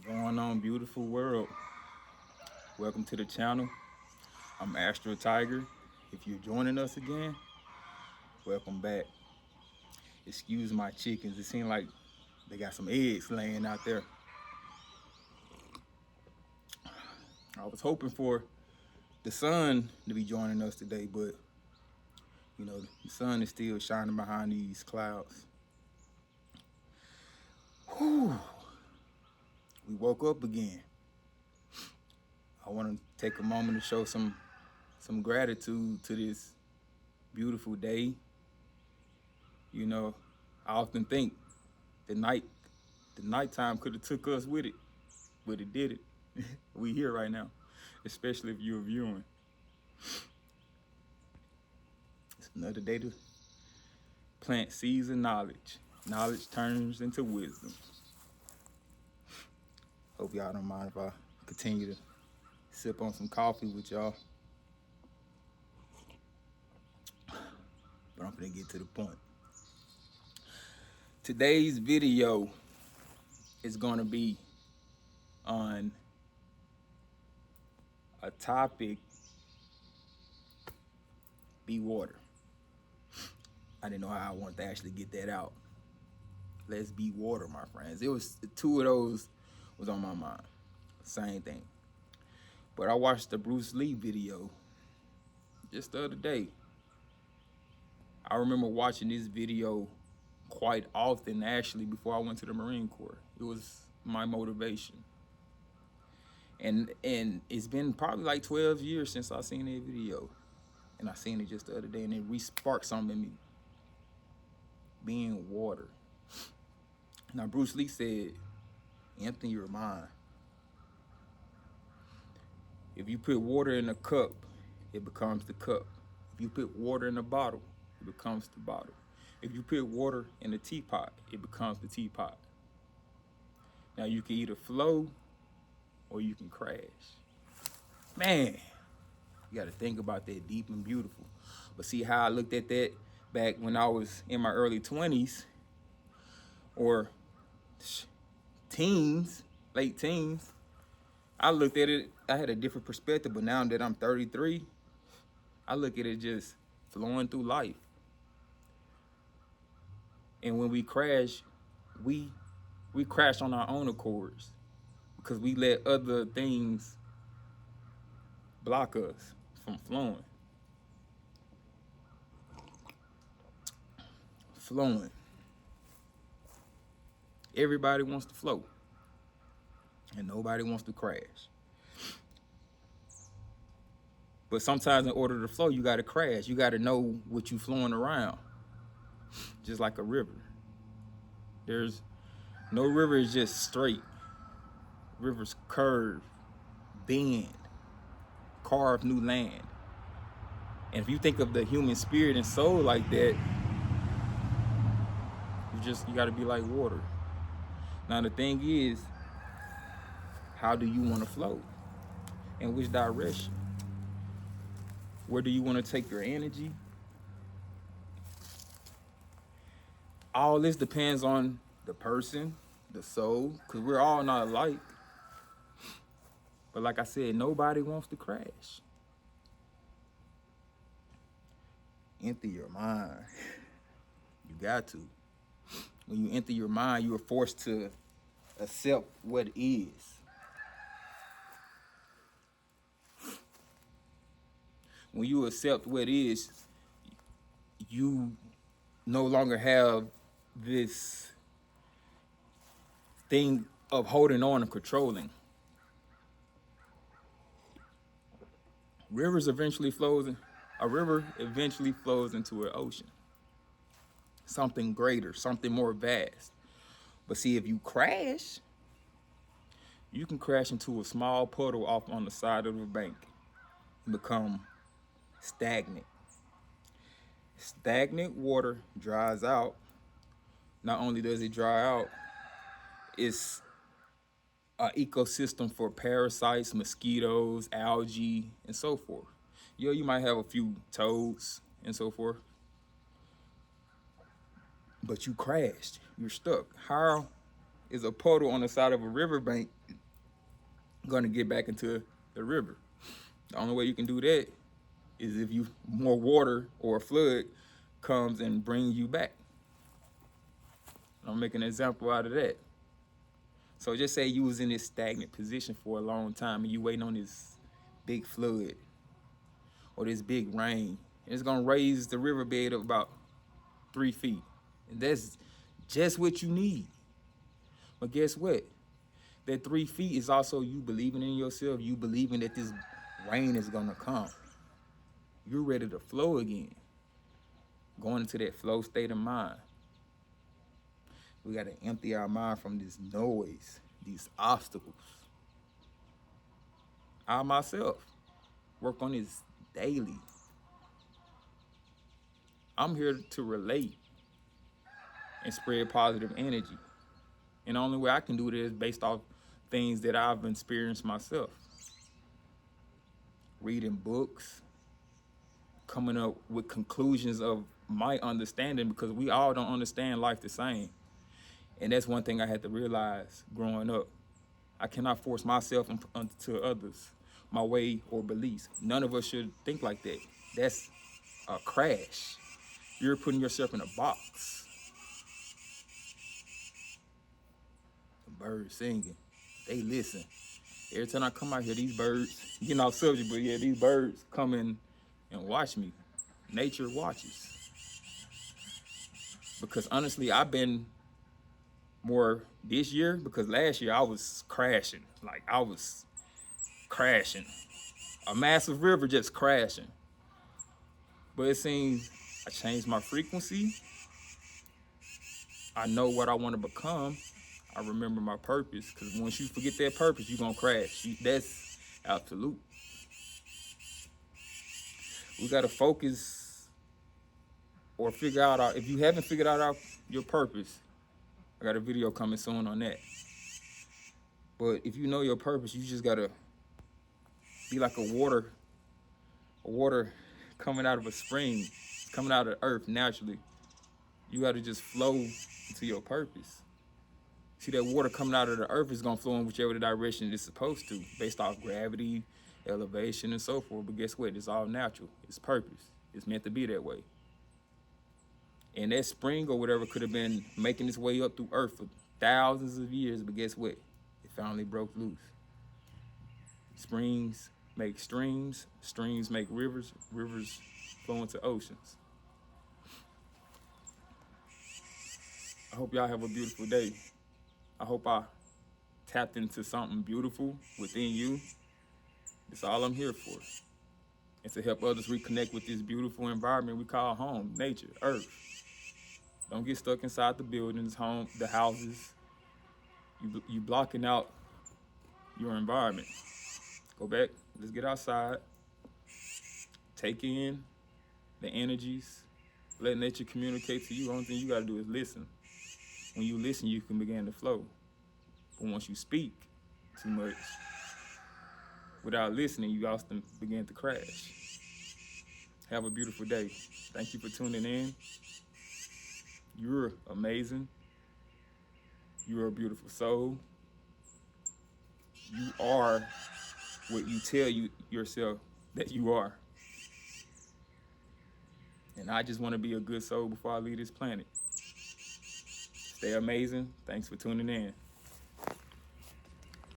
What's going on, beautiful world? Welcome to the channel. I'm Astro Tiger. If you're joining us again, welcome back. Excuse my chickens. It seems like they got some eggs laying out there. I was hoping for the sun to be joining us today, but the sun is still shining behind these clouds. Whew. We woke up again. I want to take a moment to show some gratitude to this beautiful day. I often think the nighttime could have took us with it, but it did it. We here right now, especially if you're viewing. It's another day to plant seeds of knowledge. Knowledge turns into wisdom. Hope y'all don't mind if I continue to sip on some coffee with y'all. But I'm gonna get to the point. Today's video is gonna be on a topic: be water. I didn't know how I wanted to actually get that out. Let's be water, my friends. It was two of those was on my mind. Same thing. But I watched the Bruce Lee video just the other day. I remember watching this video quite often, actually, before I went to the Marine Corps. It was my motivation. And it's been probably like 12 years since I seen that video. And I seen it just the other day, and it re-sparked something in me. Being water. Now, Bruce Lee said, empty your mind. If you put water in a cup, it becomes the cup. If you put water in a bottle, it becomes the bottle. If you put water in a teapot, it becomes the teapot. Now, you can either flow or you can crash. Man, you got to think about that deep and beautiful. But see how I looked at that back when I was in my early 20s or teens, late teens. I looked at it, I had a different perspective, but now that I'm 33, I look at it just flowing through life. And when we crash, we crash on our own accords because we let other things block us from flowing. Flowing. Everybody wants to flow, and nobody wants to crash. But sometimes in order to flow, you got to crash. You got to know what you're flowing around, just like a river. There's no river is just straight. Rivers curve, bend, carve new land. And if you think of the human spirit and soul like that, you got to be like water. Now the thing is, how do you want to flow? In which direction? Where do you want to take your energy? All this depends on the person, the soul, because we're all not alike. But like I said, nobody wants to crash. Empty your mind. You got to. When you enter your mind, you are forced to accept what is. When you accept what is, you no longer have this thing of holding on and controlling. A river eventually flows into an ocean. Something greater, something more vast. But see, if you crash, you can crash into a small puddle off on the side of the bank and become stagnant. Stagnant water dries out. Not only does it dry out, it's an ecosystem for parasites, mosquitoes, algae, and so forth. You might have a few toads and so forth, but you crashed. You're stuck. How is a puddle on the side of a riverbank going to get back into the river? The only way you can do that is if you more water or a flood comes and brings you back. I'm making an example out of that. So just say you was in this stagnant position for a long time and you waiting on this big flood or this big rain. And it's gonna raise the riverbed of about 3 feet. And that's just what you need. But guess what? That 3 feet is also you believing in yourself, you believing that this rain is gonna come. You're ready to flow again. Going into that flow state of mind. We gotta empty our mind from this noise, these obstacles. I myself work on this daily. I'm here to relate and spread positive energy. And the only way I can do it is based off things that I've experienced myself. Reading books, coming up with conclusions of my understanding, because we all don't understand life the same. And that's one thing I had to realize growing up. I cannot force myself onto others, my way or beliefs. None of us should think like that. That's a crash. You're putting yourself in a box. The birds singing, they listen. Every time I come out here, these birds, getting off subject, but yeah, these birds come in and watch me. Nature watches. Because honestly, I've been more this year, because last year I was crashing. Like I was crashing. A massive river just crashing. But it seems I changed my frequency. I know what I want to become. I remember my purpose, because once you forget that purpose, you're going to crash. That's absolute. We got to focus or figure out, if you haven't figured out your purpose, I got a video coming soon on that. But if you know your purpose, you just got to be like a water coming out of a spring, coming out of the earth naturally. You got to just flow into your purpose. See, that water coming out of the earth is going to flow in whichever direction it's supposed to, based off gravity, elevation, and so forth. But guess what? It's all natural. It's purpose. It's meant to be that way. And that spring or whatever could have been making its way up through earth for thousands of years, but guess what? It finally broke loose. Springs make streams, streams make rivers, rivers flow into oceans. I hope y'all have a beautiful day. I hope I tapped into something beautiful within you. That's all I'm here for. And to help others reconnect with this beautiful environment we call home, nature, earth. Don't get stuck inside the buildings, the houses. You blocking out your environment. Go back, let's get outside. Take in the energies. Let nature communicate to you. The only thing you gotta do is listen. When you listen, you can begin to flow. But once you speak too much, without listening, you often begin to crash. Have a beautiful day. Thank you for tuning in. You're amazing. You're a beautiful soul. You are what you tell yourself that you are. And I just want to be a good soul before I leave this planet. Stay amazing. Thanks for tuning in.